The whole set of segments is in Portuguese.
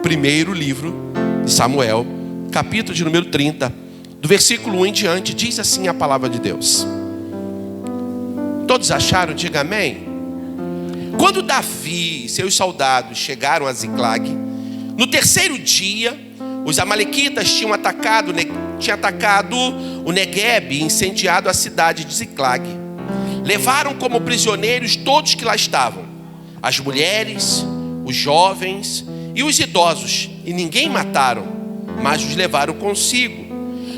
primeiro livro de Samuel, capítulo de número 30, do versículo 1 em diante, diz assim a palavra de Deus. Todos acharam? Diga amém. Quando Davi e seus soldados chegaram a Ziclag, no terceiro dia, os amalequitas tinham atacado o Neguebe e incendiado a cidade de Ziclag. Levaram como prisioneiros todos que lá estavam, as mulheres, os jovens e os idosos, e ninguém mataram, mas os levaram consigo.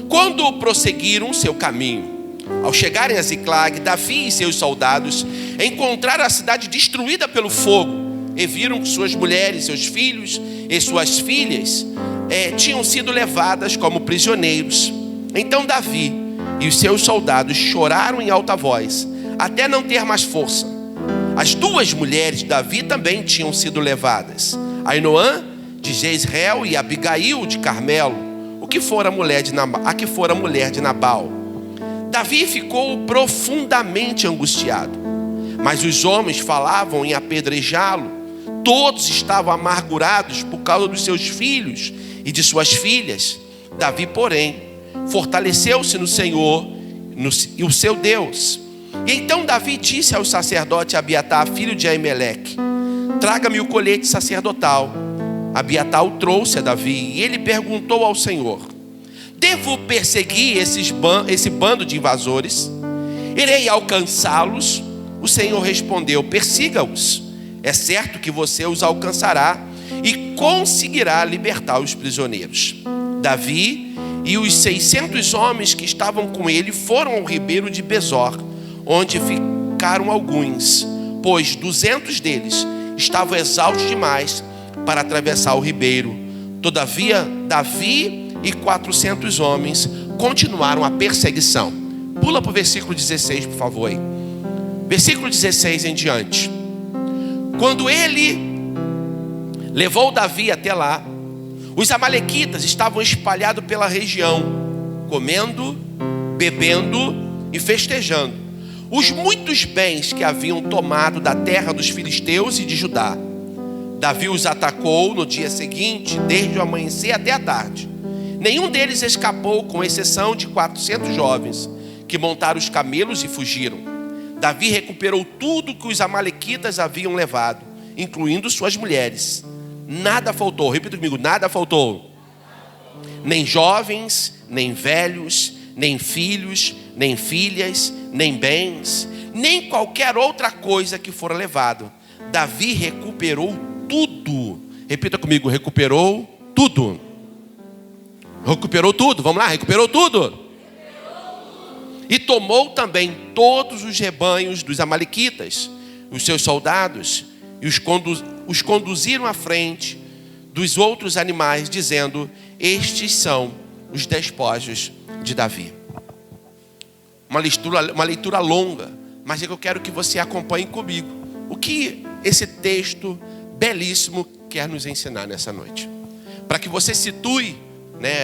Quando prosseguiram seu caminho, ao chegarem a Ziclag, Davi e seus soldados encontraram a cidade destruída pelo fogo, e viram que suas mulheres, seus filhos e suas filhas tinham sido levadas como prisioneiros. Então Davi e os seus soldados choraram em alta voz, até não ter mais força. As duas mulheres de Davi também tinham sido levadas, Ainoã de Jezreel e Abigail de Carmelo, a que fora mulher de Nabal. Davi ficou profundamente angustiado, mas os homens falavam em apedrejá-lo. Todos estavam amargurados por causa dos seus filhos e de suas filhas. Davi, porém, fortaleceu-se no Senhor e o seu Deus. E então Davi disse ao sacerdote Abiatar, filho de Aimeleque: traga-me o colete sacerdotal. Abiatar o trouxe a Davi, e ele perguntou ao Senhor: devo perseguir esse bando de invasores? Irei alcançá-los? O Senhor respondeu: persiga-os. É certo que você os alcançará e conseguirá libertar os prisioneiros. Davi e os 600 homens que estavam com ele foram ao ribeiro de Besor, onde ficaram alguns, pois 200 deles estavam exaustos demais para atravessar o ribeiro. Todavia, Davi e 400 homens continuaram a perseguição. Pula para o versículo 16, por favor. Aí. Versículo 16 em diante. Quando ele levou Davi até lá, os amalequitas estavam espalhados pela região, comendo, bebendo e festejando os muitos bens que haviam tomado da terra dos filisteus e de Judá. Davi os atacou no dia seguinte, desde o amanhecer até a tarde. Nenhum deles escapou, com exceção de 400 jovens que montaram os camelos e fugiram. Davi recuperou tudo que os amalequitas haviam levado, incluindo suas mulheres. Nada faltou, repita comigo, nada faltou. Nem jovens, nem velhos, nem filhos, nem filhas, nem bens, nem qualquer outra coisa que fora levado. Davi recuperou tudo. Repita comigo, recuperou tudo. Recuperou tudo, vamos lá, recuperou tudo. E tomou também todos os rebanhos dos amalequitas, os seus soldados, e os conduziram à frente dos outros animais, dizendo: estes são os despojos de Davi. Uma leitura longa, mas é que eu quero que você acompanhe comigo o que esse texto belíssimo quer nos ensinar nessa noite. Para que você situe,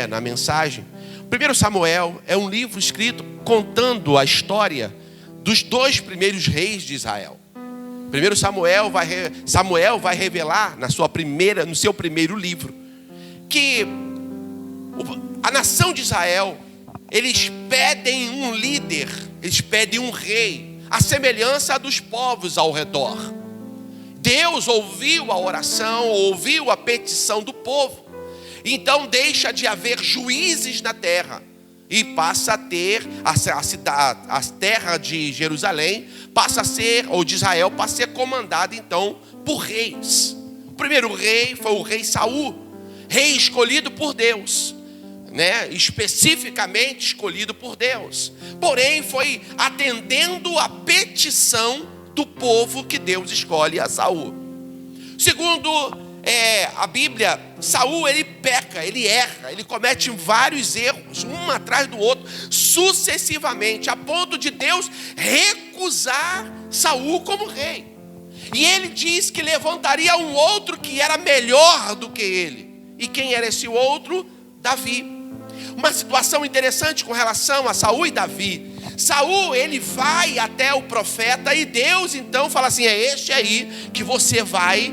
na mensagem. 1 Samuel é um livro escrito contando a história dos dois primeiros reis de Israel. 1 Samuel vai revelar no seu primeiro livro que a nação de Israel, eles pedem um líder, eles pedem um rei, a semelhança dos povos ao redor. Deus ouviu a oração, ouviu a petição do povo. Então deixa de haver juízes na terra e passa a ter a terra de Jerusalém ou de Israel passa a ser comandada então por reis. O primeiro rei foi o rei Saul, rei escolhido por Deus, especificamente escolhido por Deus. Porém foi atendendo a petição do povo que Deus escolhe a Saul. Segundo a Bíblia, Saul ele peca, ele erra, ele comete vários erros, um atrás do outro, sucessivamente, a ponto de Deus recusar Saul como rei. E ele diz que levantaria um outro que era melhor do que ele. E quem era esse outro? Davi. Uma situação interessante com relação a Saul e Davi. Saul, ele vai até o profeta e Deus então fala assim: é este aí que você vai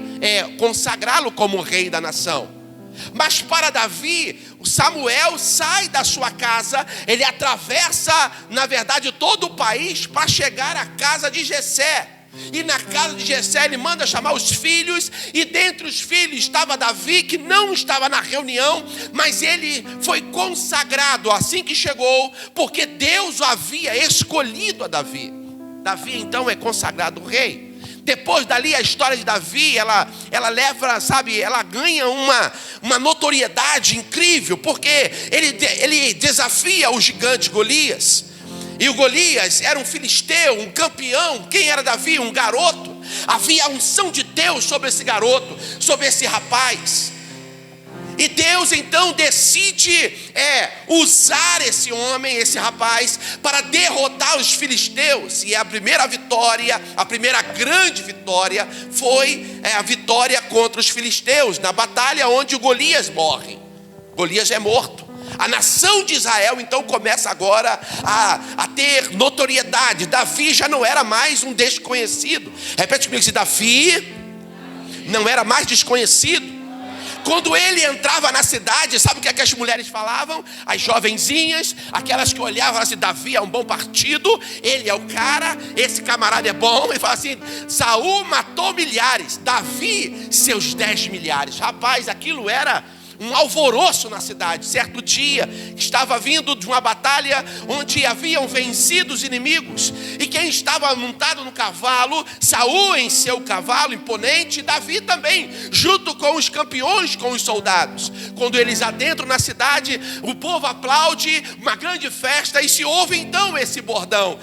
consagrá-lo como rei da nação. Mas para Davi, o Samuel sai da sua casa, ele atravessa, na verdade, todo o país para chegar à casa de Jessé. E na casa de Jessé ele manda chamar os filhos, e dentre os filhos estava Davi, que não estava na reunião, mas ele foi consagrado assim que chegou, porque Deus o havia escolhido a Davi. Davi então é consagrado rei. Depois dali a história de Davi, ela leva, ela ganha uma notoriedade incrível, porque ele desafia o gigante Golias. E o Golias era um filisteu, um campeão. Quem era Davi? Um garoto. Havia a unção de Deus sobre esse garoto, sobre esse rapaz. E Deus então decide usar esse homem, esse rapaz, para derrotar os filisteus. E a primeira vitória, a primeira grande vitória, foi a vitória contra os filisteus, na batalha onde o Golias morre. Golias é morto. A nação de Israel então começa agora a ter notoriedade. Davi já não era mais um desconhecido. Repete comigo, se Davi não era mais desconhecido. Quando ele entrava na cidade, sabe o que as mulheres falavam? As jovenzinhas, aquelas que olhavam assim, Davi é um bom partido, ele é o cara, esse camarada é bom. E fala assim, Saul matou milhares, Davi seus 10 milhares. Rapaz, aquilo era um alvoroço na cidade. Certo dia, estava vindo de uma batalha onde haviam vencido os inimigos, e quem estava montado no cavalo, Saul em seu cavalo imponente, Davi também, junto com os campeões, com os soldados. Quando eles adentram na cidade, o povo aplaude, uma grande festa, e se ouve então esse bordão: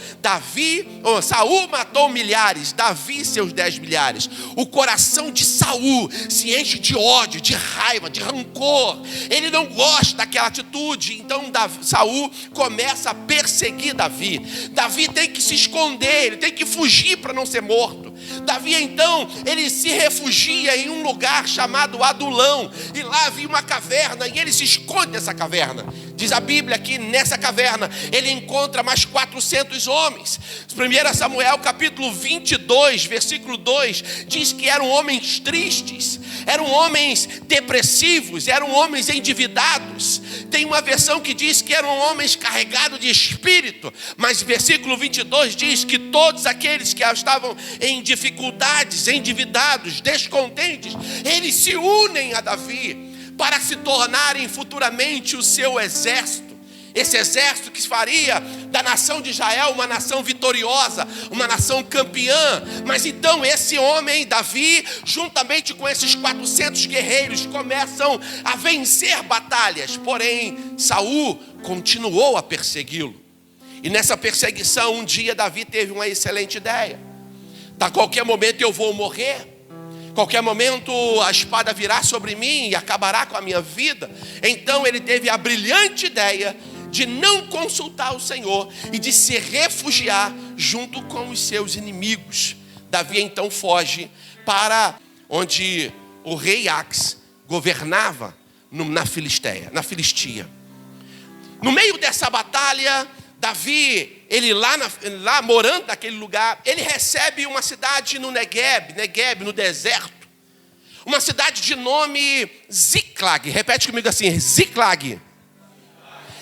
Saul matou milhares, Davi seus 10 milhares. O coração de Saul se enche de ódio, de raiva, de rancor. Ele não gosta daquela atitude. Então Saul começa a perseguir Davi. Davi tem que se esconder, ele tem que fugir para não ser morto. Davi então, ele se refugia em um lugar chamado Adulão, e lá havia uma caverna, e ele se esconde nessa caverna. Diz a Bíblia que nessa caverna ele encontra mais 400 homens. 1 Samuel capítulo 22, versículo 2, diz que eram homens tristes, eram homens depressivos, eram homens endividados. Tem uma versão que diz que eram homens carregados de espírito, mas versículo 22 diz que todos aqueles que estavam em dificuldades, endividados, descontentes, eles se unem a Davi para se tornarem futuramente o seu exército. Esse exército que faria da nação de Israel uma nação vitoriosa, uma nação campeã. Mas então esse homem, Davi, juntamente com esses 400 guerreiros, começam a vencer batalhas. Porém, Saul continuou a persegui-lo. E nessa perseguição, um dia Davi teve uma excelente ideia: a qualquer momento eu vou morrer, qualquer momento a espada virá sobre mim e acabará com a minha vida. Então ele teve a brilhante ideia de não consultar o Senhor e de se refugiar junto com os seus inimigos. Davi então foge para onde o rei Aques governava na Filistia. No meio dessa batalha, Davi, ele lá morando naquele lugar, ele recebe uma cidade no Negueb, no deserto. Uma cidade de nome Ziclag. Repete comigo assim, Ziclag.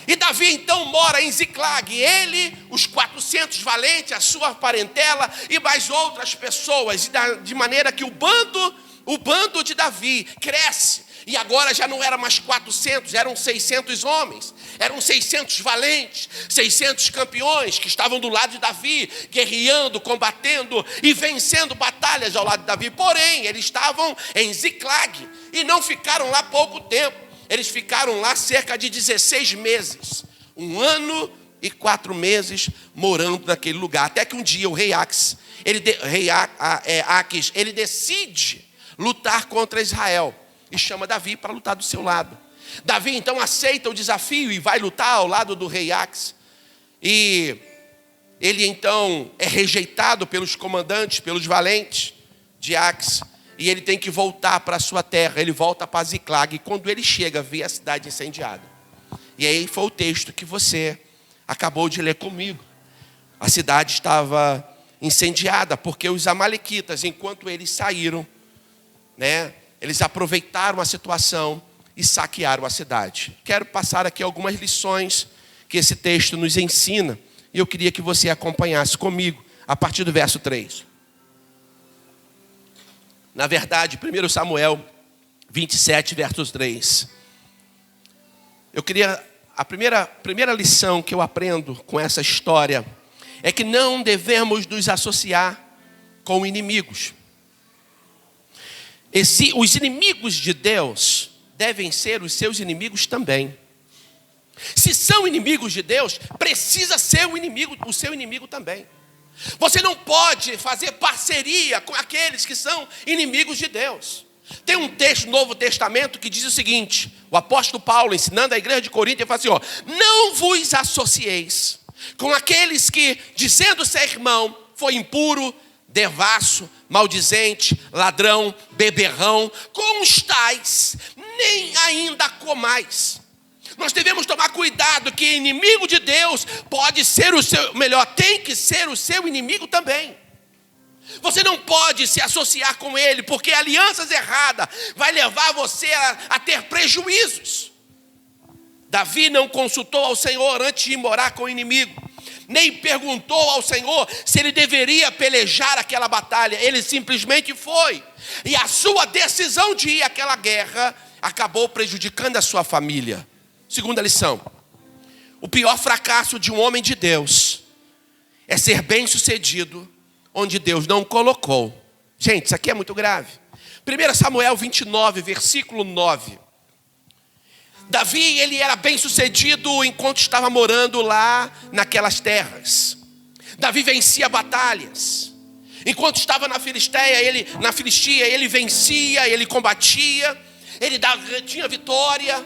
E Davi então mora em Ziclag. Ele, os 400 valentes, a sua parentela e mais outras pessoas. De maneira que o bando de Davi cresce. E agora já não era mais 400, eram 600 homens. Eram 600 valentes, 600 campeões que estavam do lado de Davi, guerreando, combatendo e vencendo batalhas ao lado de Davi. Porém, eles estavam em Ziclag e não ficaram lá pouco tempo. Eles ficaram lá cerca de 16 meses. 1 ano e 4 meses morando naquele lugar. Até que um dia o rei Aques, ele decide lutar contra Israel. E chama Davi para lutar do seu lado. Davi então aceita o desafio e vai lutar ao lado do rei Aques. E ele então é rejeitado pelos comandantes, pelos valentes de Aques. E ele tem que voltar para a sua terra. Ele volta para Ziclag. E quando ele chega, vê a cidade incendiada. E aí foi o texto que você acabou de ler comigo. A cidade estava incendiada, porque os amalequitas, enquanto eles saíram, eles aproveitaram a situação e saquearam a cidade. Quero passar aqui algumas lições que esse texto nos ensina, e eu queria que você acompanhasse comigo, a partir do verso 3. Na verdade, 1 Samuel 27, versos 3. A primeira lição que eu aprendo com essa história é que não devemos nos associar com inimigos. Os inimigos de Deus devem ser os seus inimigos também. Se são inimigos de Deus, precisa ser o seu inimigo também. Você não pode fazer parceria com aqueles que são inimigos de Deus. Tem um texto no Novo Testamento que diz o seguinte: o apóstolo Paulo, ensinando a igreja de Corinto, ele fala assim: não vos associeis com aqueles que, dizendo ser irmão, foi impuro, devasso, maldizente, ladrão, beberrão, com os tais, nem ainda comais. Nós devemos tomar cuidado que inimigo de Deus pode ser tem que ser o seu inimigo também. Você não pode se associar com ele, porque alianças erradas vai levar você a ter prejuízos. Davi não consultou ao Senhor antes de ir morar com o inimigo, nem perguntou ao Senhor se ele deveria pelejar aquela batalha. Ele simplesmente foi, e a sua decisão de ir àquela guerra acabou prejudicando a sua família. Segunda lição: o pior fracasso de um homem de Deus é ser bem-sucedido onde Deus não o colocou. Gente, isso aqui é muito grave. 1 Samuel 29, versículo 9. Davi, ele era bem-sucedido enquanto estava morando lá naquelas terras. Davi vencia batalhas. Enquanto estava na Filistia, ele vencia, ele combatia, ele tinha vitória,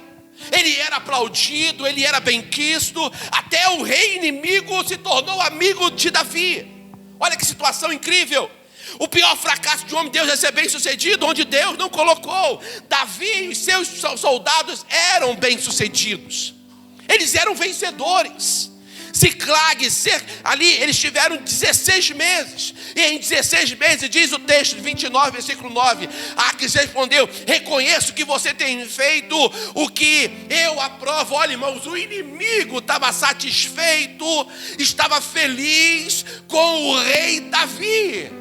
ele era aplaudido, ele era benquisto, até o rei inimigo se tornou amigo de Davi. Olha que situação incrível. O pior fracasso de um homem de Deus é ser bem-sucedido onde Deus não colocou. Davi e seus soldados eram bem-sucedidos. Eles eram vencedores. Ziclag, ali eles tiveram 16 meses. E em 16 meses, diz o texto 29, versículo 9, Aques respondeu: reconheço que você tem feito o que eu aprovo. Olha, irmãos, o inimigo estava satisfeito, estava feliz com o rei Davi.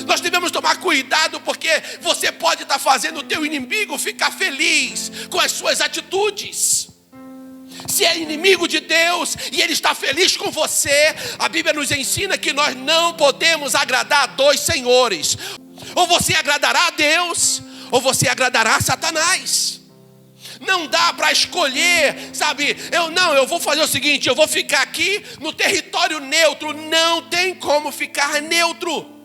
Nós devemos tomar cuidado, porque você pode estar fazendo o teu inimigo ficar feliz com as suas atitudes. Se é inimigo de Deus e ele está feliz com você, a Bíblia nos ensina que nós não podemos agradar a dois senhores. Ou você agradará a Deus, ou você agradará a Satanás. Não dá para escolher, sabe? Eu vou fazer o seguinte: eu vou ficar aqui no território neutro. Não tem como ficar neutro.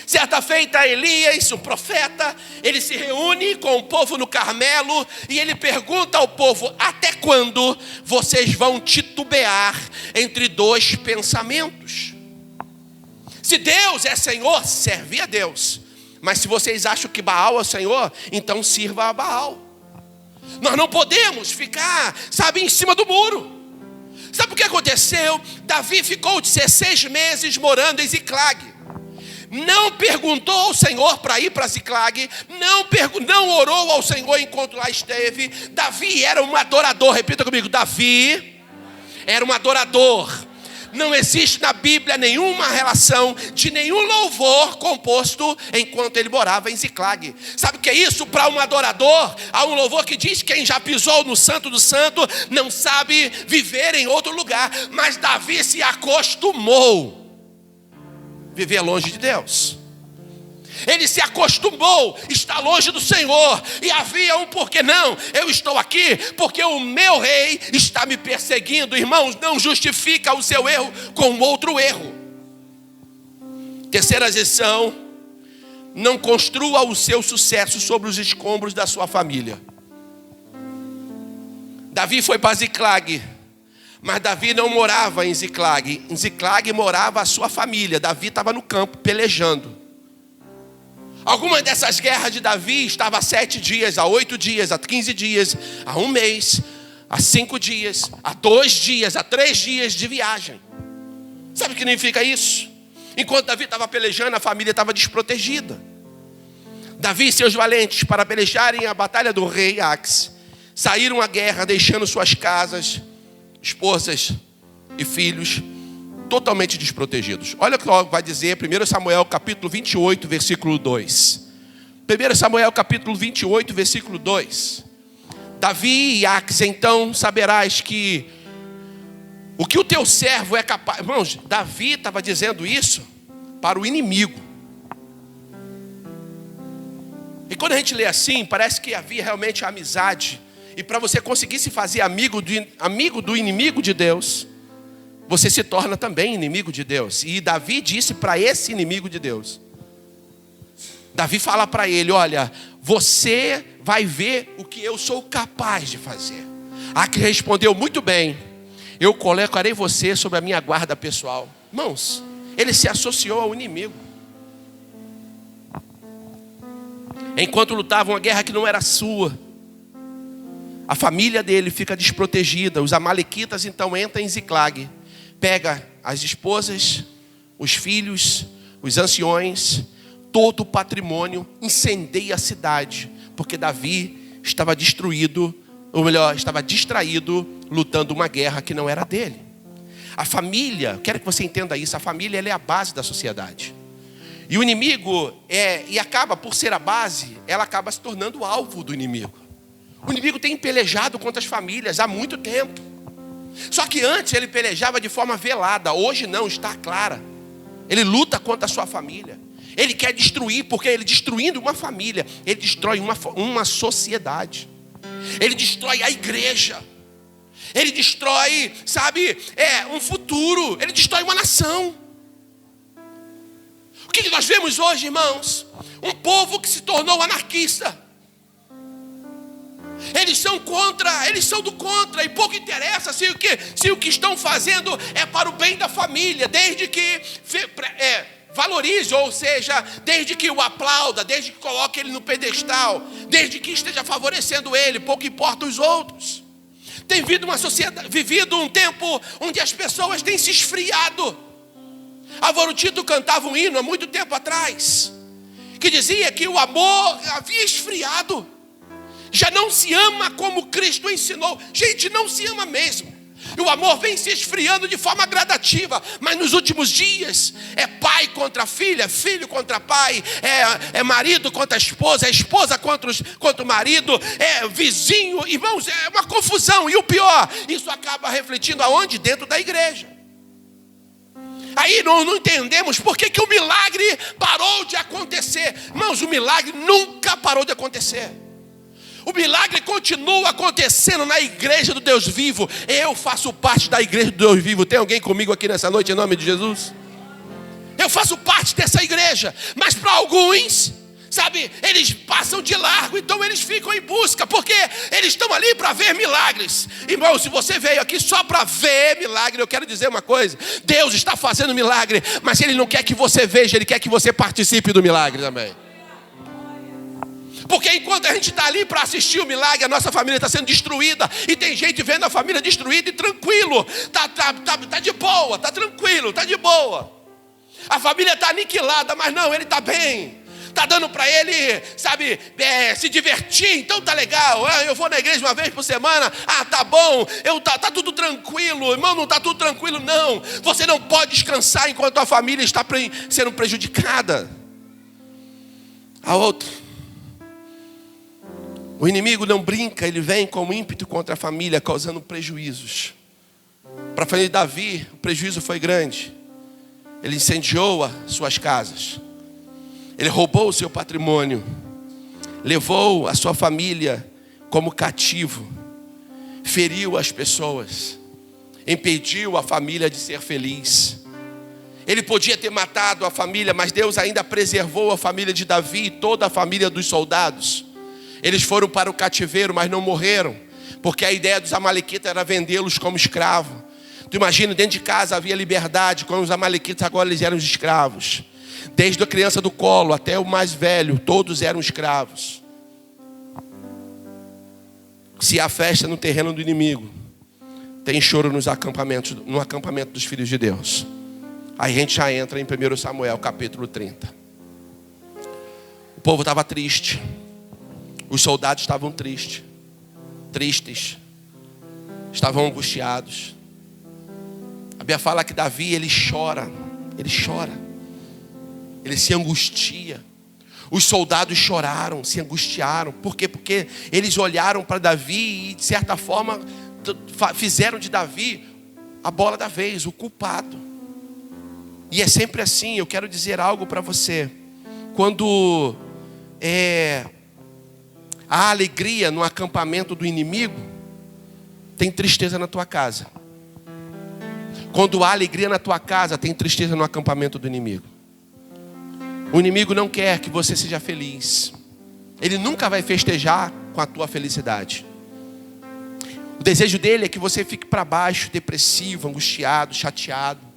Certa feita, Elias, o profeta, ele se reúne com o povo no Carmelo e ele pergunta ao povo: até quando vocês vão titubear entre dois pensamentos? Se Deus é Senhor, serve a Deus. Mas se vocês acham que Baal é o Senhor, então sirva a Baal. Nós não podemos ficar, em cima do muro. Sabe o que aconteceu? Davi ficou 16 meses morando em Ziclag. Não perguntou ao Senhor para ir para Ziclag, não orou ao Senhor enquanto lá esteve. Davi era um adorador, repita comigo: Davi era um adorador. Não existe na Bíblia nenhuma relação de nenhum louvor composto enquanto ele morava em Ziclag. Sabe o que é isso para um adorador? Há um louvor que diz: quem já pisou no Santo do Santo não sabe viver em outro lugar. Mas Davi se acostumou viver longe de Deus. Ele se acostumou a estar longe do Senhor. E havia um porquê. Não, eu estou aqui porque o meu rei está me perseguindo. Irmãos, não justifica o seu erro com outro erro. Terceira lição: não construa o seu sucesso sobre os escombros da sua família. Davi foi para Ziclag, mas Davi não morava em Ziclag. Em Ziclag morava a sua família. Davi estava no campo pelejando. Algumas dessas guerras de Davi estavam há 7 dias, há 8 dias, há 15 dias, há 1 mês, há 5 dias, há 2 dias, há 3 dias de viagem. Sabe o que significa isso? Enquanto Davi estava pelejando, a família estava desprotegida. Davi e seus valentes, para pelejarem a batalha do rei Axe, saíram à guerra, deixando suas casas, esposas e filhos totalmente desprotegidos. Olha o que vai dizer 1 Samuel capítulo 28, versículo 2. 1 Samuel capítulo 28, versículo 2. Davi e Axe, então saberás que o que o teu servo é capaz... Irmãos, Davi estava dizendo isso para o inimigo. E quando a gente lê assim, parece que havia realmente amizade. E para você conseguir se fazer amigo do inimigo de Deus, você se torna também inimigo de Deus. E Davi disse para esse inimigo de Deus. Davi fala para ele, olha, você vai ver o que eu sou capaz de fazer. Aque respondeu, muito bem, eu colocarei você sobre a minha guarda pessoal. Irmãos, ele se associou ao inimigo. Enquanto lutavam uma guerra que não era sua, a família dele fica desprotegida. Os amalequitas então entram em Ziclag, pega as esposas, os filhos, os anciões, todo o patrimônio, incendeia a cidade, porque Davi estava destruído, ou melhor, estava distraído, lutando uma guerra que não era dele. A família, quero que você entenda isso, a família ela é a base da sociedade. E o inimigo, e acaba por ser a base, ela acaba se tornando alvo do inimigo. O inimigo tem pelejado contra as famílias há muito tempo. Só que antes ele pelejava de forma velada, hoje não, está clara. Ele luta contra a sua família. Ele quer destruir, porque ele destruindo uma família, ele destrói uma sociedade. Ele destrói a igreja. Ele destrói, um futuro. Ele destrói uma nação. O que nós vemos hoje, irmãos? Um povo que se tornou anarquista. Eles são do contra, e pouco interessa se o que estão fazendo é para o bem da família, desde que valorize, ou seja, desde que o aplauda, desde que coloque ele no pedestal, desde que esteja favorecendo ele, pouco importa os outros. Tem vivido um tempo onde as pessoas têm se esfriado. Álvaro Tito cantava um hino há muito tempo atrás, que dizia que o amor havia esfriado. Já não se ama como Cristo ensinou. Gente, não se ama mesmo. E o amor vem se esfriando de forma gradativa. Mas nos últimos dias, é pai contra filha, filho contra pai, é marido contra a esposa contra o marido, é vizinho. Irmãos, é uma confusão. E o pior, isso acaba refletindo aonde? Dentro da igreja. Aí não entendemos por que o milagre parou de acontecer. Irmãos, o milagre nunca parou de acontecer. O milagre continua acontecendo na igreja do Deus vivo. Eu faço parte da igreja do Deus vivo. Tem alguém comigo aqui nessa noite em nome de Jesus? Eu faço parte dessa igreja. Mas para alguns, eles passam de largo. Então eles ficam em busca, porque eles estão ali para ver milagres. Irmão, se você veio aqui só para ver milagre, eu quero dizer uma coisa: Deus está fazendo milagre, mas Ele não quer que você veja, Ele quer que você participe do milagre também. Porque enquanto a gente está ali para assistir o milagre, a nossa família está sendo destruída. E tem gente vendo a família destruída e tranquilo. Tá de boa, tá tranquilo, tá de boa. A família está aniquilada, mas não, ele está bem. Está dando para ele, se divertir, então tá legal. Eu vou na igreja uma vez por semana. Tá bom, tá tudo tranquilo. Irmão, não está tudo tranquilo, não. Você não pode descansar enquanto a família está sendo prejudicada. A outra. O inimigo não brinca, ele vem com ímpeto contra a família, causando prejuízos. Para a família de Davi, o prejuízo foi grande. Ele incendiou as suas casas. Ele roubou o seu patrimônio. Levou a sua família como cativo. Feriu as pessoas. Impediu a família de ser feliz. Ele podia ter matado a família, mas Deus ainda preservou a família de Davi e toda a família dos soldados. Eles foram para o cativeiro, mas não morreram, porque a ideia dos amalequitas era vendê-los como escravo. Tu imagina, dentro de casa havia liberdade, quando os amalequitas agora eles eram escravos. Desde a criança do colo até o mais velho, todos eram escravos. Se há festa no terreno do inimigo, tem choro no acampamento dos filhos de Deus. Aí a gente já entra em 1 Samuel capítulo 30. O povo estava triste. Os soldados estavam tristes. Estavam angustiados. A Bíblia fala que Davi, ele chora. Ele se angustia. Os soldados choraram, se angustiaram. Por quê? Porque eles olharam para Davi e, de certa forma, fizeram de Davi a bola da vez, o culpado. E é sempre assim. Eu quero dizer algo para você. Quando há alegria no acampamento do inimigo, tem tristeza na tua casa. Quando há alegria na tua casa, tem tristeza no acampamento do inimigo. O inimigo não quer que você seja feliz. Ele nunca vai festejar com a tua felicidade. O desejo dele é que você fique para baixo, depressivo, angustiado, chateado.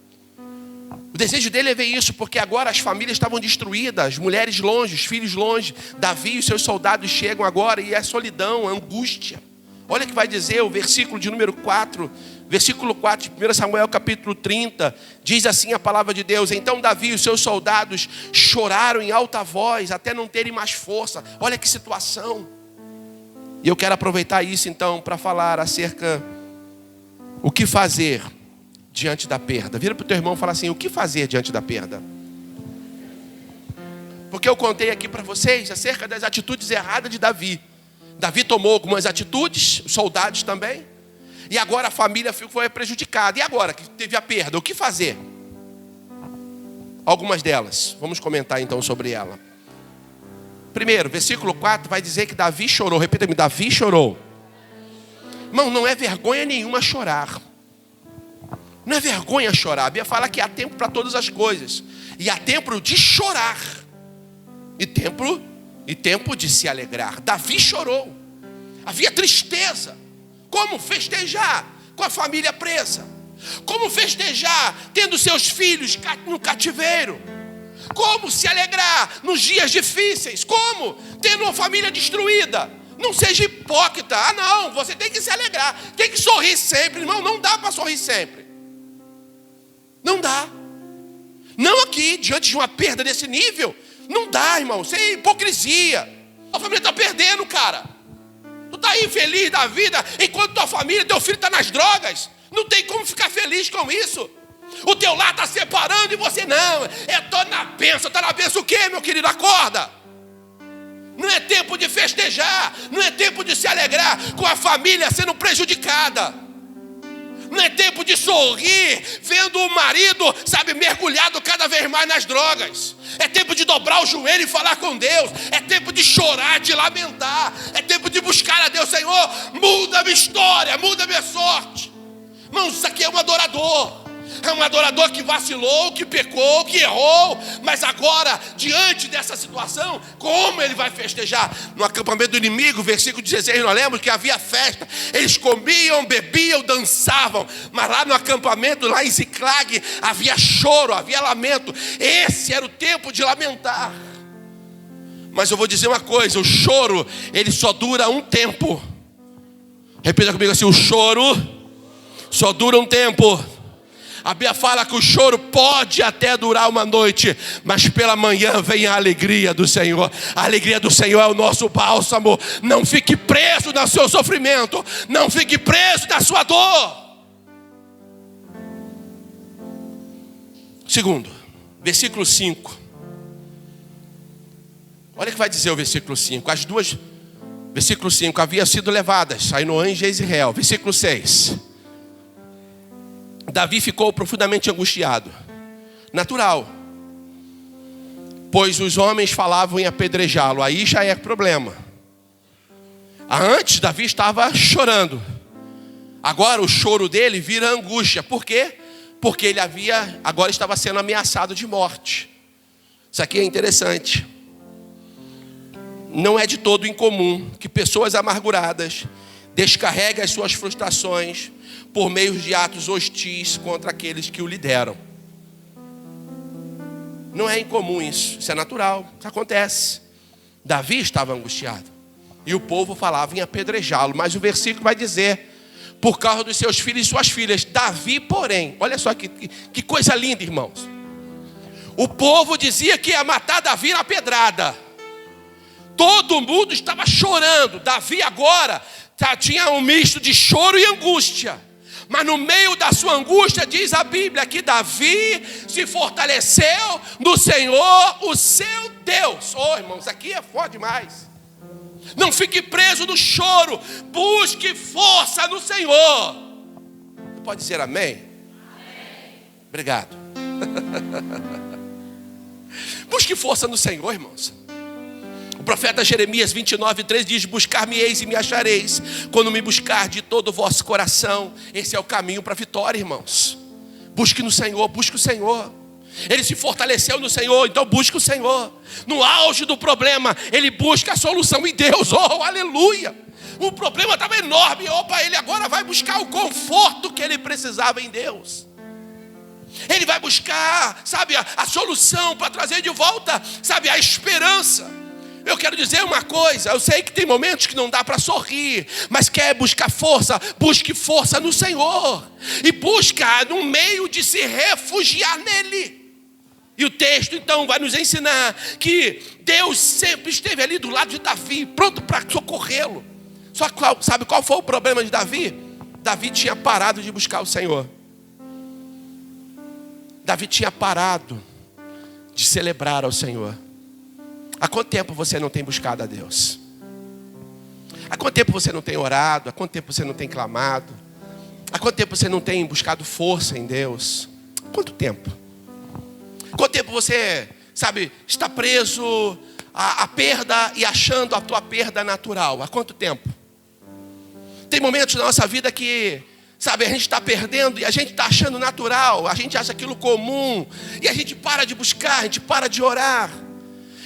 O desejo dele é ver isso, porque agora as famílias estavam destruídas, as mulheres longe, os filhos longe. Davi e os seus soldados chegam agora e é solidão, angústia. Olha o que vai dizer o versículo de número 4, versículo 4 de 1 Samuel capítulo 30, diz assim a palavra de Deus: então Davi e os seus soldados choraram em alta voz, até não terem mais força. Olha que situação. E eu quero aproveitar isso então para falar acerca o que fazer diante da perda. Vira para o teu irmão e fala assim: o que fazer diante da perda? Porque eu contei aqui para vocês acerca das atitudes erradas de Davi. Davi tomou algumas atitudes, os soldados também, e agora a família foi prejudicada. E agora que teve a perda, o que fazer? Algumas delas, vamos comentar então sobre ela. Primeiro, versículo 4 vai dizer que Davi chorou. Repita-me: Davi chorou. Irmão, não é vergonha nenhuma chorar. Não é vergonha chorar. A Bíblia fala que há tempo para todas as coisas. E há tempo de chorar. E tempo de se alegrar. Davi chorou. Havia tristeza. Como festejar com a família presa? Como festejar tendo seus filhos no cativeiro? Como se alegrar nos dias difíceis? Como tendo uma família destruída? Não seja hipócrita. Não, você tem que se alegrar. Tem que sorrir sempre, irmão. Não dá para sorrir sempre. Não dá. Não aqui, diante de uma perda desse nível. Não dá, irmão. Isso é hipocrisia. A família está perdendo, cara. Tu está aí feliz da vida, enquanto tua família, teu filho está nas drogas. Não tem como ficar feliz com isso. O teu lar está separando e você não. Estou na bênção. Está na bênção o quê, meu querido? Acorda. Não é tempo de festejar. Não é tempo de se alegrar com a família sendo prejudicada. Não é tempo de sorrir vendo o marido, mergulhado cada vez mais nas drogas. É tempo de dobrar o joelho e falar com Deus. É tempo de chorar, de lamentar. É tempo de buscar a Deus. Senhor, muda a minha história, muda a minha sorte. Irmãos, isso aqui é um adorador. É um adorador que vacilou, que pecou, que errou. Mas agora, diante dessa situação, como ele vai festejar? No acampamento do inimigo, versículo 16, nós lemos que havia festa. Eles comiam, bebiam, dançavam. Mas lá no acampamento, lá em Ziclag, havia choro, havia lamento. Esse era o tempo de lamentar. Mas eu vou dizer uma coisa: o choro, ele só dura um tempo. Repita comigo assim: o choro só dura um tempo. A Bíblia fala que o choro pode até durar uma noite, mas pela manhã vem a alegria do Senhor. A alegria do Senhor é o nosso bálsamo. Não fique preso no seu sofrimento. Não fique preso na sua dor. Segundo, versículo 5. Olha o que vai dizer o versículo 5. As duas, versículo 5, haviam sido levadas, Ainoã e Jezreel. Versículo 6. Davi ficou profundamente angustiado. Natural. Pois os homens falavam em apedrejá-lo. Aí já é problema. Antes Davi estava chorando. Agora o choro dele vira angústia. Por quê? Porque ele agora estava sendo ameaçado de morte. Isso aqui é interessante. Não é de todo incomum que pessoas amarguradas descarreguem as suas frustrações por meio de atos hostis contra aqueles que o lideram. Não é incomum isso. Isso é natural. Isso acontece. Davi estava angustiado. E o povo falava em apedrejá-lo. Mas o versículo vai dizer: por causa dos seus filhos e suas filhas. Davi, porém, olha só que coisa linda, irmãos. O povo dizia que ia matar Davi na pedrada. Todo mundo estava chorando. Davi agora tinha um misto de choro e angústia. Mas no meio da sua angústia, diz a Bíblia, que Davi se fortaleceu no Senhor, o seu Deus. Irmãos, aqui é forte demais. Não fique preso no choro. Busque força no Senhor. Você pode dizer amém? Amém. Obrigado. Busque força no Senhor, irmãos. O profeta Jeremias 29:3 diz: buscar-me-eis e me achareis, quando me buscar de todo o vosso coração. Esse é o caminho para a vitória, irmãos. Busque no Senhor, busque o Senhor. Ele se fortaleceu no Senhor, então busque o Senhor. No auge do problema, ele busca a solução em Deus. Aleluia! O problema estava enorme. Ele agora vai buscar o conforto que ele precisava em Deus. Ele vai buscar, a solução para trazer de volta, a esperança. Eu quero dizer uma coisa, eu sei que tem momentos que não dá para sorrir, mas quer buscar força, busque força no Senhor. E busca no meio de se refugiar nele. E o texto então vai nos ensinar que Deus sempre esteve ali do lado de Davi, pronto para socorrê-lo. Só que sabe qual foi o problema de Davi? Davi tinha parado de buscar o Senhor. Davi tinha parado de celebrar ao Senhor. Há quanto tempo você não tem buscado a Deus? Há quanto tempo você não tem orado? Há quanto tempo você não tem clamado? Há quanto tempo você não tem buscado força em Deus? Há quanto tempo? Quanto tempo você, está preso à perda e achando a tua perda natural? Há quanto tempo? Tem momentos na nossa vida que, a gente está perdendo e a gente está achando natural, a gente acha aquilo comum, e a gente para de buscar, a gente para de orar.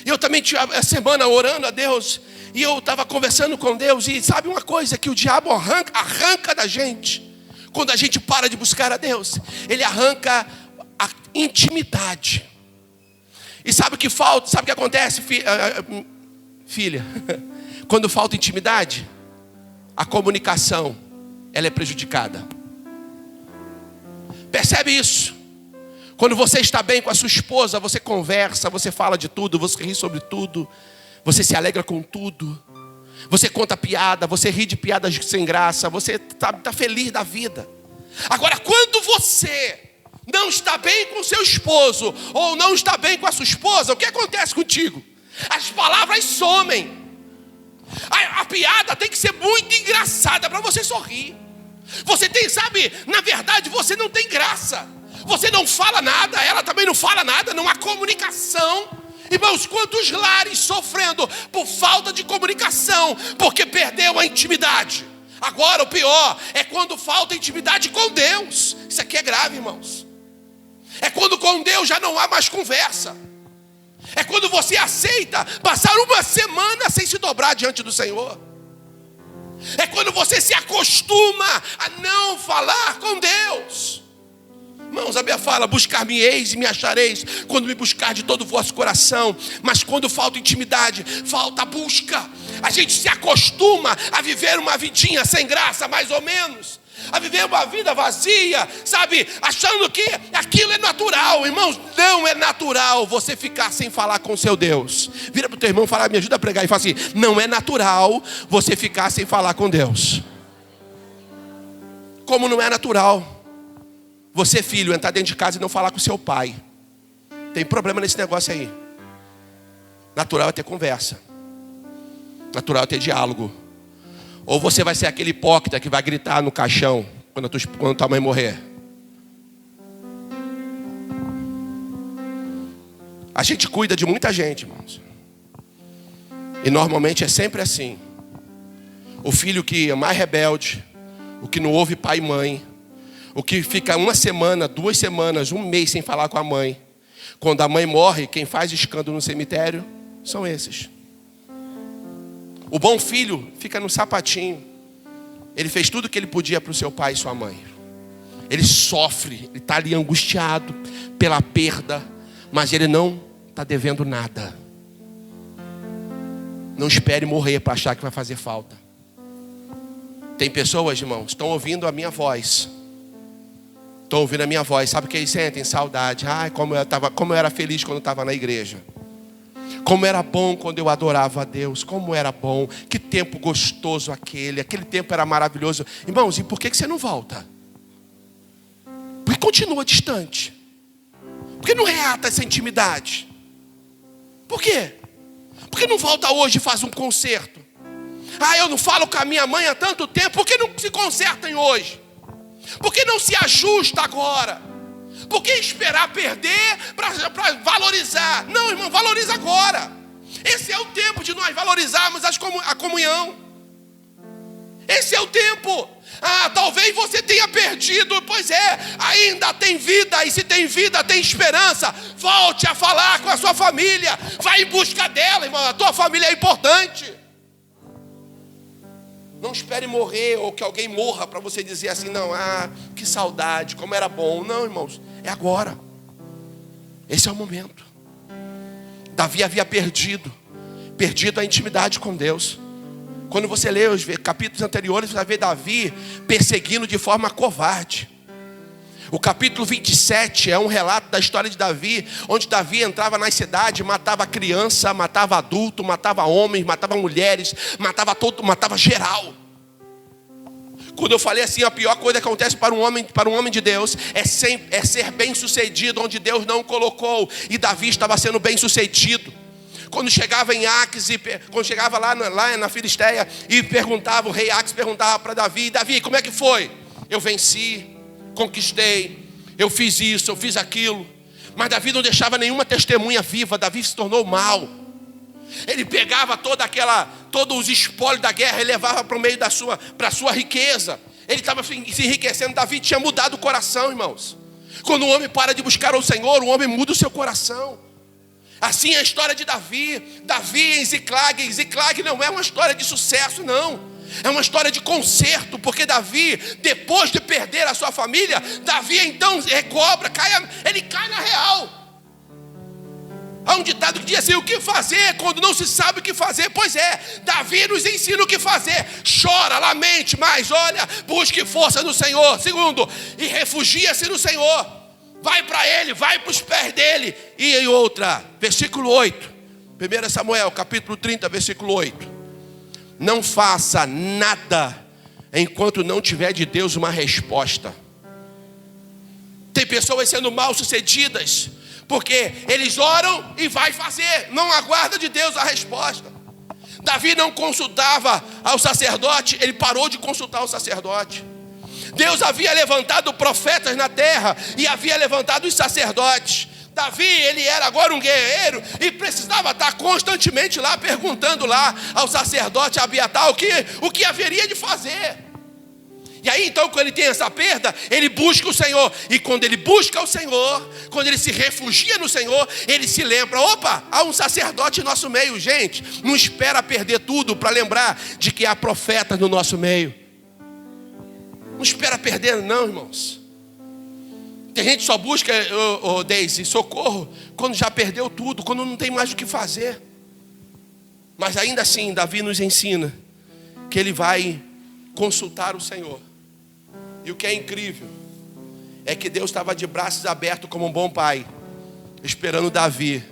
Eu também tinha a semana orando a Deus, e eu estava conversando com Deus, e sabe uma coisa que o diabo arranca da gente, quando a gente para de buscar a Deus? Ele arranca a intimidade. E sabe o que falta? Sabe o que acontece, filha? Quando falta intimidade, a comunicação, ela é prejudicada. Percebe isso? Quando você está bem com a sua esposa, você conversa, você fala de tudo, você ri sobre tudo, você se alegra com tudo, você conta piada, você ri de piadas sem graça, você está feliz da vida. Agora, quando você não está bem com o seu esposo, ou não está bem com a sua esposa, o que acontece contigo? As palavras somem. A piada tem que ser muito engraçada para você sorrir. Você tem, na verdade você não tem graça. Você não fala nada, ela também não fala nada, não há comunicação. Irmãos, quantos lares sofrendo por falta de comunicação, porque perdeu a intimidade. Agora o pior é quando falta intimidade com Deus. Isso aqui é grave, irmãos. É quando com Deus já não há mais conversa. É quando você aceita passar uma semana sem se dobrar diante do Senhor. É quando você se acostuma a não falar com Deus. Irmãos, a Bíblia fala: buscar-me-eis e me achareis, quando me buscar de todo o vosso coração. Mas quando falta intimidade, falta busca. A gente se acostuma a viver uma vidinha sem graça, mais ou menos, a viver uma vida vazia, achando que aquilo é natural. Irmãos, não é natural você ficar sem falar com o seu Deus. Vira para o teu irmão e fala: me ajuda a pregar, e fala assim: não é natural você ficar sem falar com Deus. Como não é natural você, filho, entrar dentro de casa e não falar com seu pai? Tem problema nesse negócio aí. Natural é ter conversa, natural é ter diálogo. Ou você vai ser aquele hipócrita que vai gritar no caixão quando tua mãe morrer. A gente cuida de muita gente, irmãos, e normalmente é sempre assim. O filho que é mais rebelde, o que não ouve pai e mãe, o que fica uma semana, 2 semanas, 1 mês sem falar com a mãe. Quando a mãe morre, quem faz escândalo no cemitério são esses. O bom filho fica no sapatinho. Ele fez tudo o que ele podia para o seu pai e sua mãe. Ele sofre, ele está ali angustiado pela perda, mas ele não está devendo nada. Não espere morrer para achar que vai fazer falta. Tem pessoas, irmãos, estão ouvindo a minha voz. Estão ouvindo a minha voz. Sabe o que eles sentem? Saudade. Ai, como eu era feliz quando estava na igreja. Como era bom quando eu adorava a Deus. Como era bom. Que tempo gostoso aquele. Aquele tempo era maravilhoso. Irmãos, e por que você não volta? Por que continua distante? Por que não reata essa intimidade? Por quê? Por que não volta hoje e faz um concerto? Eu não falo com a minha mãe há tanto tempo. Por que não se consertam hoje? Por que não se ajusta agora? Por que esperar perder para valorizar? Não, irmão, valoriza agora. Esse é o tempo de nós valorizarmos a comunhão. Esse é o tempo. Talvez você tenha perdido. Pois é, ainda tem vida. E se tem vida, tem esperança. Volte a falar com a sua família. Vai em busca dela, irmão. A tua família é importante. Não espere morrer ou que alguém morra para você dizer assim, não, que saudade, como era bom. Não, irmãos, é agora. Esse é o momento. Davi havia perdido a intimidade com Deus. Quando você lê os capítulos anteriores, você vai ver Davi perseguindo de forma covarde. O capítulo 27 é um relato da história de Davi, onde Davi entrava nas cidades, matava criança, matava adulto, matava homens, matava mulheres, matava geral. Quando eu falei assim, a pior coisa que acontece para um homem de Deus é ser bem sucedido onde Deus não colocou. E Davi estava sendo bem sucedido. Quando chegava em Aques, quando chegava lá na Filisteia e perguntava, o rei Aques perguntava para Davi, Davi, como é que foi? Eu venci, conquistei, eu fiz isso, eu fiz aquilo. Mas Davi não deixava nenhuma testemunha viva. Davi se tornou mau. Ele pegava todos os espólios da guerra e levava para o meio para a sua riqueza. Ele estava se enriquecendo. Davi tinha mudado o coração, irmãos. Quando o homem para de buscar o Senhor, o homem muda o seu coração. Assim é a história de Davi. Davi em Ziclag. Ziclag não é uma história de sucesso, não. É uma história de conserto. Porque Davi, depois de perder a sua família, Davi então recobra, ele cai na real. Há um ditado que diz assim, o que fazer quando não se sabe o que fazer? Pois é, Davi nos ensina o que fazer. Chora, lamente, mas olha, busque força no Senhor. Segundo, e refugia-se no Senhor. Vai para Ele, vai para os pés dEle. E outra, versículo 8. 1 Samuel, capítulo 30, versículo 8. Não faça nada enquanto não tiver de Deus uma resposta. Tem pessoas sendo mal sucedidas porque eles oram e vai fazer, não aguarda de Deus a resposta. Davi não consultava ao sacerdote, ele parou de consultar o sacerdote. Deus havia levantado profetas na terra e havia levantado os sacerdotes. Davi, ele era agora um guerreiro e precisava estar constantemente lá perguntando lá ao sacerdote Abiatar o que haveria de fazer. E aí então, quando ele tem essa perda, ele busca o Senhor. E quando ele busca o Senhor, quando ele se refugia no Senhor, ele se lembra, opa, há um sacerdote em nosso meio. Gente, não espera perder tudo para lembrar de que há profetas no nosso meio. Não espera perder não, irmãos. Tem gente que só busca, Deise, socorro, quando já perdeu tudo, quando não tem mais o que fazer. Mas ainda assim, Davi nos ensina que ele vai consultar o Senhor. E o que é incrível é que Deus estava de braços abertos como um bom pai, esperando Davi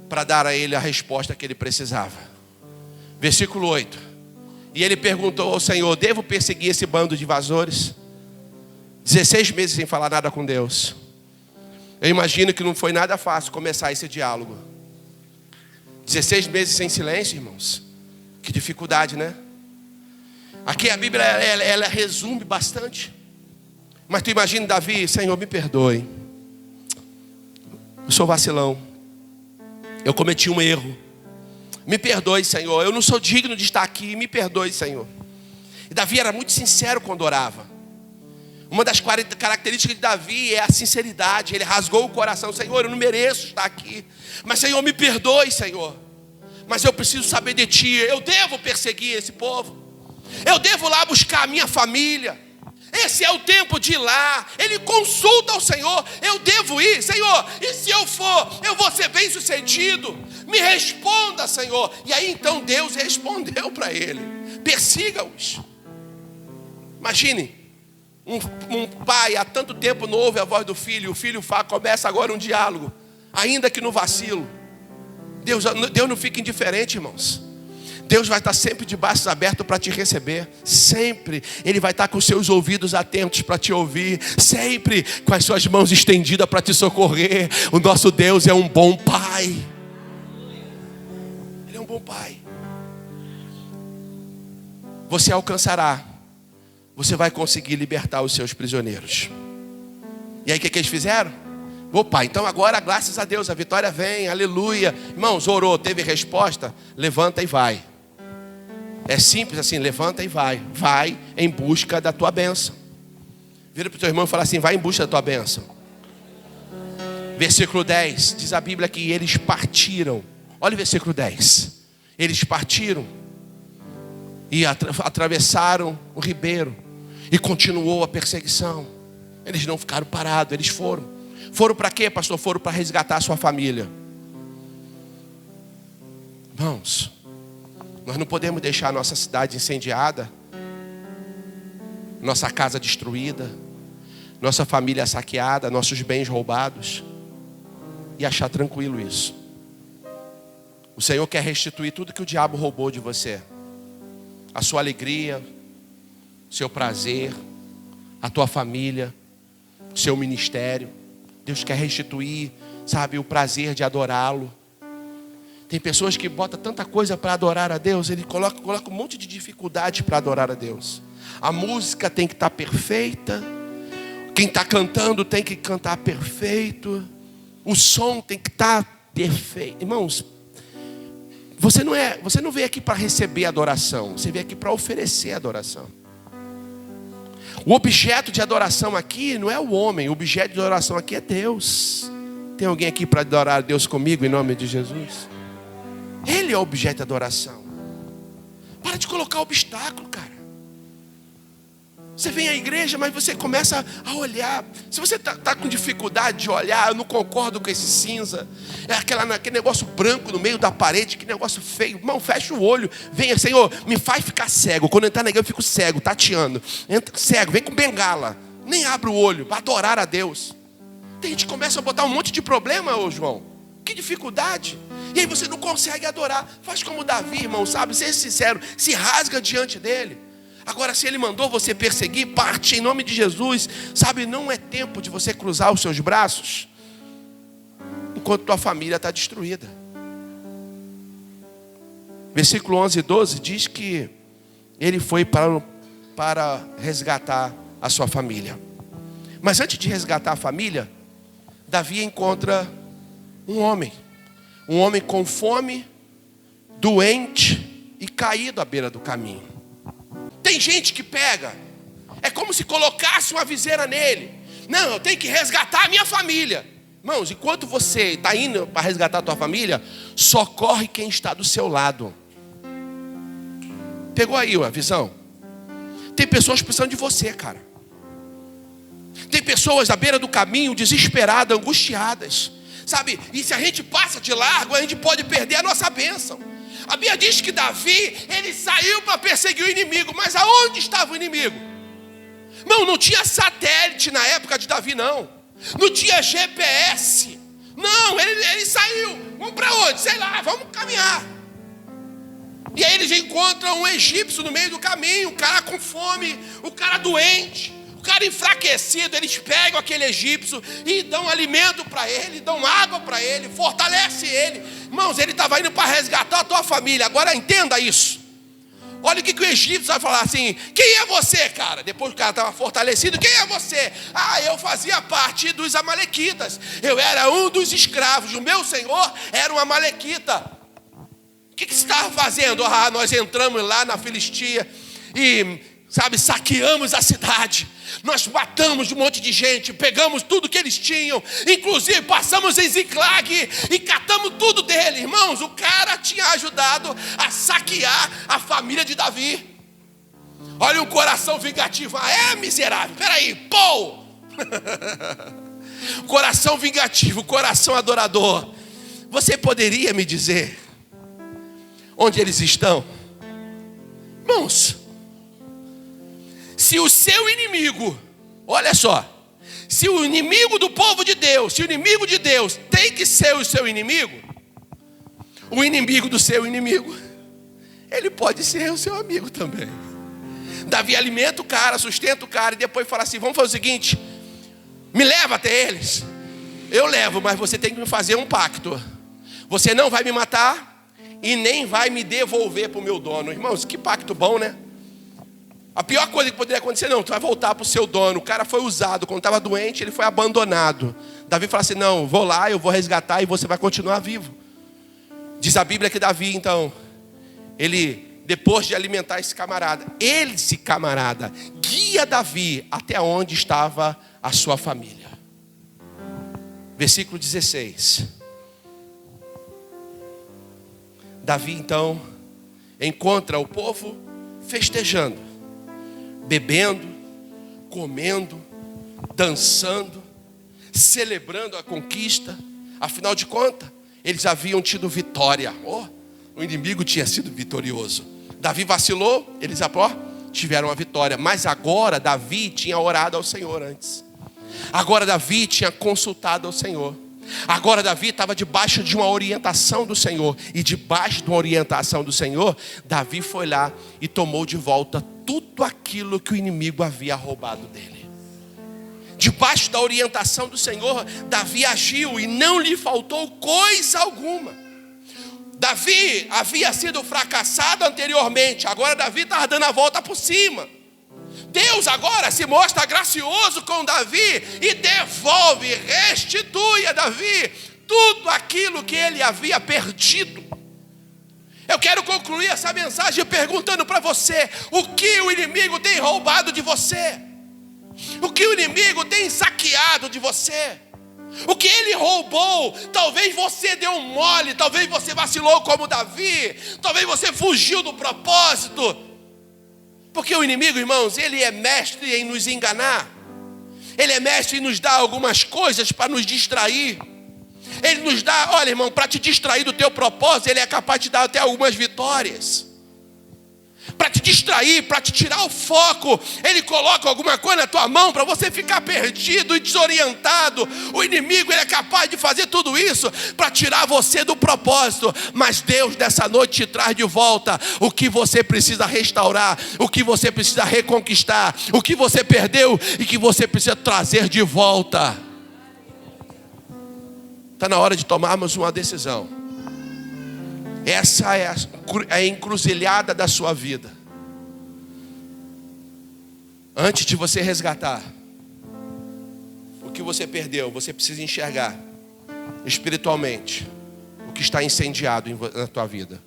para dar a ele a resposta que ele precisava. Versículo 8. E ele perguntou ao Senhor, devo perseguir esse bando de invasores? 16 meses sem falar nada com Deus. Eu imagino que não foi nada fácil começar esse diálogo. 16 meses sem silêncio, irmãos. Que dificuldade, né? Aqui a Bíblia, ela resume bastante. Mas tu imagina Davi, Senhor, me perdoe. Eu sou vacilão. Eu cometi um erro. Me perdoe, Senhor. Eu não sou digno de estar aqui. Me perdoe, Senhor. E Davi era muito sincero quando orava. Uma das características de Davi é a sinceridade. Ele rasgou o coração. Senhor, eu não mereço estar aqui. Mas, Senhor, me perdoe, Senhor. Mas eu preciso saber de Ti. Eu devo perseguir esse povo. Eu devo lá buscar a minha família. Esse é o tempo de ir lá. Ele consulta ao Senhor. Eu devo ir, Senhor. E se eu for, eu vou ser bem sucedido. Me responda, Senhor. E aí então Deus respondeu para ele: persiga-os. Imagine, um pai há tanto tempo não ouve a voz do filho. O filho começa agora um diálogo, ainda que no vacilo. Deus não fica indiferente, irmãos. Deus vai estar sempre de braços abertos para te receber. Sempre. Ele vai estar com os seus ouvidos atentos para te ouvir. Sempre com as suas mãos estendidas para te socorrer. O nosso Deus é um bom Pai. Ele é um bom Pai. Você alcançará. Você vai conseguir libertar os seus prisioneiros. E aí o que eles fizeram? Opa, então agora graças a Deus a vitória vem, aleluia. Irmãos, orou, teve resposta? Levanta e vai. É simples assim, levanta e vai. Vai em busca da tua bênção. Vira para o teu irmão e fala assim, vai em busca da tua bênção. Versículo 10, diz a Bíblia que eles partiram. Olha o versículo 10. Eles partiram e atravessaram o ribeiro. E continuou a perseguição. Eles não ficaram parados, eles foram. Foram para quê, pastor? Foram para resgatar a sua família. Irmãos, nós não podemos deixar a nossa cidade incendiada, nossa casa destruída, nossa família saqueada, nossos bens roubados, e achar tranquilo isso. O Senhor quer restituir tudo que o diabo roubou de você. A sua alegria, o seu prazer, a tua família, o seu ministério. Deus quer restituir, sabe, o prazer de adorá-lo. Tem pessoas que botam tanta coisa para adorar a Deus, ele coloca um monte de dificuldade para adorar a Deus. A música tem que estar perfeita, quem está cantando tem que cantar perfeito, o som tem que estar perfeito. Irmãos, você não veio aqui para receber adoração, você veio aqui para oferecer adoração. O objeto de adoração aqui não é o homem, o objeto de adoração aqui é Deus. Tem alguém aqui para adorar a Deus comigo em nome de Jesus? Ele é o objeto de adoração. Para de colocar obstáculo, cara. Você vem à igreja, mas você começa a olhar. Se você está com dificuldade de olhar, eu não concordo com esse cinza. É aquele negócio branco no meio da parede, que negócio feio. Irmão, fecha o olho. Venha, Senhor, me faz ficar cego. Quando eu entrar na igreja eu fico cego, tateando. Entra cego, vem com bengala. Nem abre o olho para adorar a Deus. Tem gente que começa a botar um monte de problema, ô João. Que dificuldade. E aí você não consegue adorar. Faz como Davi, irmão, sabe? Seja sincero, se rasga diante dele. Agora, se ele mandou você perseguir, parte em nome de Jesus. Sabe, não é tempo de você cruzar os seus braços enquanto tua família está destruída. Versículo 11 e 12 diz que ele foi para resgatar a sua família. Mas antes de resgatar a família, Davi encontra um homem com fome, doente e caído à beira do caminho. Tem gente que pega, é como se colocasse uma viseira nele. Não, eu tenho que resgatar a minha família. Irmãos, enquanto você está indo para resgatar a tua família, socorre quem está do seu lado. Pegou aí a visão? Tem pessoas precisando de você, cara. Tem pessoas à beira do caminho, desesperadas, angustiadas. Sabe, e se a gente passa de largo, a gente pode perder a nossa bênção. A Bíblia diz que Davi, ele saiu para perseguir o inimigo. Mas aonde estava o inimigo? Não tinha satélite na época de Davi, não. Não tinha GPS. Não, ele saiu. Vamos para onde? Sei lá, vamos caminhar. E aí eles encontram um egípcio no meio do caminho. O cara com fome, o cara doente, o cara enfraquecido. Eles pegam aquele egípcio e dão alimento para ele, dão água para ele, fortalece ele. Irmãos, ele estava indo para resgatar a tua família. Agora entenda isso. Olha o que o egípcio vai falar assim: quem é você, cara? Depois que o cara estava fortalecido, quem é você? Eu fazia parte dos amalequitas. Eu era um dos escravos. O meu senhor era um amalequita. O que você estava fazendo? Nós entramos lá na Filistia e, saqueamos a cidade. Nós matamos um monte de gente, pegamos tudo que eles tinham, inclusive passamos em Ziclag e catamos tudo dele. Irmãos, o cara tinha ajudado a saquear a família de Davi. Olha o coração vingativo. Miserável, peraí, pô! Coração vingativo, coração adorador. Você poderia me dizer onde eles estão? Irmãos, se o seu inimigo, olha só, se o inimigo do povo de Deus, se o inimigo de Deus tem que ser o seu inimigo, o inimigo do seu inimigo, ele pode ser o seu amigo também. Davi alimenta o cara, sustenta o cara, e depois fala assim: vamos fazer o seguinte, me leva até eles. Eu levo, mas você tem que me fazer um pacto. Você não vai me matar e nem vai me devolver para o meu dono. Irmãos, que pacto bom, né? A pior coisa que poderia acontecer, não, tu vai voltar para o seu dono. O cara foi usado, quando estava doente, ele foi abandonado. Davi fala assim: não, vou lá, eu vou resgatar e você vai continuar vivo. Diz a Bíblia que Davi, então, ele, depois de alimentar esse camarada, esse camarada guia Davi até onde estava a sua família. Versículo 16. Davi então encontra o povo festejando, bebendo, comendo, dançando, celebrando a conquista. Afinal de contas, eles haviam tido vitória. O inimigo tinha sido vitorioso. Davi vacilou, eles tiveram a vitória. Mas agora Davi tinha orado ao Senhor antes. Agora Davi tinha consultado ao Senhor. Agora Davi estava debaixo de uma orientação do Senhor. E debaixo de uma orientação do Senhor, Davi foi lá e tomou de volta tudo aquilo que o inimigo havia roubado dele. Debaixo da orientação do Senhor, Davi agiu e não lhe faltou coisa alguma. Davi havia sido fracassado anteriormente. Agora Davi estava dando a volta por cima. Deus agora se mostra gracioso com Davi e devolve, restitui a Davi tudo aquilo que ele havia perdido. Eu quero concluir essa mensagem perguntando para você: o que o inimigo tem roubado de você? O que o inimigo tem saqueado de você? O que ele roubou? Talvez você deu um mole, talvez você vacilou como Davi, talvez você fugiu do propósito. Porque o inimigo, irmãos, ele é mestre em nos enganar. Ele é mestre em nos dar algumas coisas para nos distrair. Ele nos dá, olha, irmão, para te distrair do teu propósito, ele é capaz de dar até algumas vitórias. Para te distrair, para te tirar o foco, ele coloca alguma coisa na tua mão para você ficar perdido e desorientado. O inimigo, ele é capaz de fazer tudo isso para tirar você do propósito. Mas Deus nessa noite te traz de volta o que você precisa restaurar, o que você precisa reconquistar, o que você perdeu e que você precisa trazer de volta. Está na hora de tomarmos uma decisão. Essa é a encruzilhada da sua vida. Antes de você resgatar o que você perdeu, você precisa enxergar espiritualmente o que está incendiado na tua vida.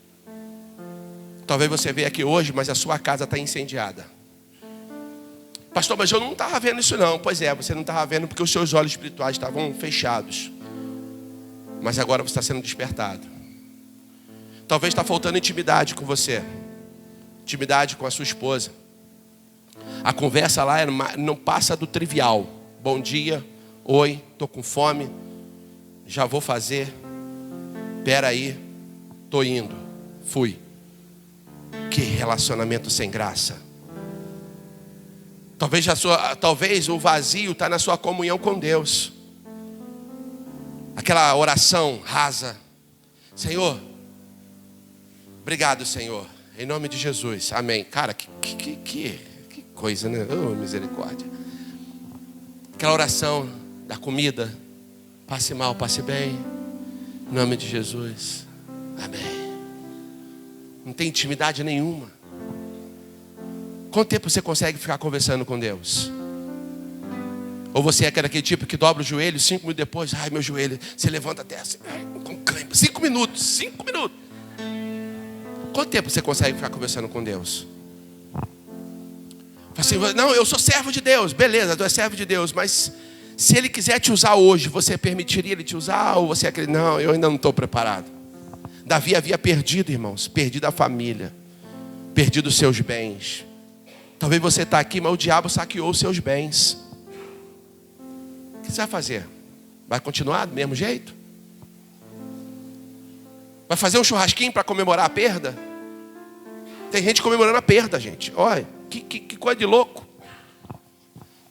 Talvez você veja aqui hoje, mas a sua casa está incendiada. Pastor, mas eu não estava vendo isso não. Pois é, você não estava vendo porque os seus olhos espirituais estavam fechados. Mas agora você está sendo despertado. Talvez está faltando intimidade com você. Intimidade com a sua esposa. A conversa lá não passa do trivial. Bom dia, oi, estou com fome, já vou fazer. Espera aí, estou indo, fui. Que relacionamento sem graça. Talvez o vazio está na sua comunhão com Deus. Aquela oração rasa. Senhor, obrigado, Senhor, em nome de Jesus, amém. Cara, que coisa, né? Oh, misericórdia. Aquela oração da comida, passe mal, passe bem, em nome de Jesus, amém. Não tem intimidade nenhuma. Quanto tempo você consegue ficar conversando com Deus? Ou você é aquele tipo que dobra o joelho, 5 minutos depois, ai meu joelho, você levanta até assim, com cãibra, 5 minutos. Quanto tempo você consegue ficar conversando com Deus? Assim, não, eu sou servo de Deus. Beleza, tu é servo de Deus, mas se Ele quiser te usar hoje, você permitiria Ele te usar? Ou você acredita, não, eu ainda não estou preparado. Davi havia perdido, irmãos, perdido a família, perdido os seus bens. Talvez você está aqui, mas o diabo saqueou os seus bens. O que você vai fazer? Vai continuar do mesmo jeito? Vai fazer um churrasquinho para comemorar a perda? Tem gente comemorando a perda, gente. Olha, que coisa de louco.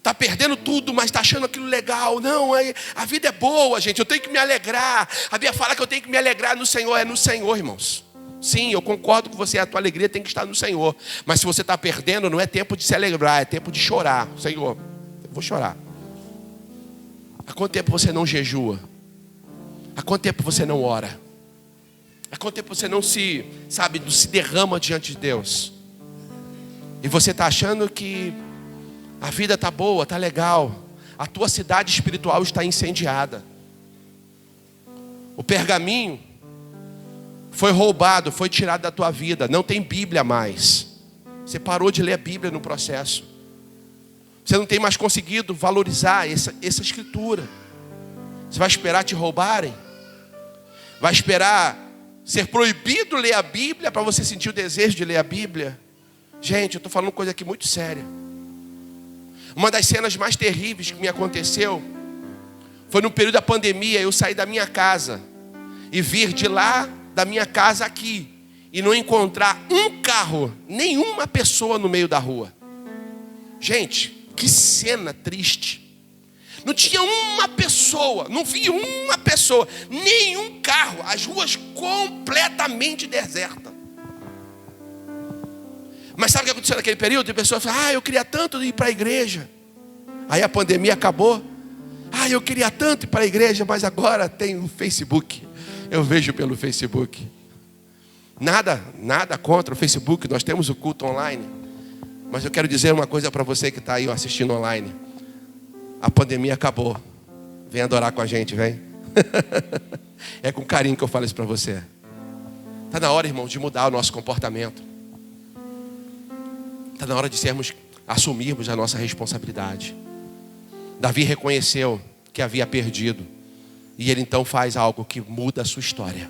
Está perdendo tudo, mas está achando aquilo legal. Não, a vida é boa, gente. Eu tenho que me alegrar. A Bíblia fala que eu tenho que me alegrar no Senhor. É no Senhor, irmãos. Sim, eu concordo com você. A tua alegria tem que estar no Senhor. Mas se você está perdendo, não é tempo de se alegrar. É tempo de chorar. Senhor, eu vou chorar. Há quanto tempo você não jejua? Há quanto tempo você não ora? Há quanto tempo você não se derrama diante de Deus? E você está achando que a vida está boa, está legal. A tua cidade espiritual está incendiada. O pergaminho foi roubado, foi tirado da tua vida. Não tem Bíblia mais. Você parou de ler a Bíblia no processo. Você não tem mais conseguido valorizar essa escritura. Você vai esperar te roubarem? Vai esperar ser proibido ler a Bíblia para você sentir o desejo de ler a Bíblia? Gente, eu estou falando coisa aqui muito séria. Uma das cenas mais terríveis que me aconteceu foi no período da pandemia. Eu saí da minha casa e vir de lá da minha casa aqui e não encontrar um carro, nenhuma pessoa no meio da rua. Gente, que cena triste. Não tinha uma pessoa, não vi uma pessoa, nenhum carro, as ruas completamente desertas. Mas sabe o que aconteceu naquele período? A pessoa fala, eu queria tanto ir para a igreja. Aí a pandemia acabou. Eu queria tanto ir para a igreja, mas agora tem o Facebook. Eu vejo pelo Facebook. Nada contra o Facebook, nós temos o culto online. Mas eu quero dizer uma coisa para você que está aí assistindo online. A pandemia acabou. Vem adorar com a gente, vem. É com carinho que eu falo isso para você. Está na hora, irmão, de mudar o nosso comportamento. Está na hora de assumirmos a nossa responsabilidade. Davi reconheceu que havia perdido. E ele então faz algo que muda a sua história.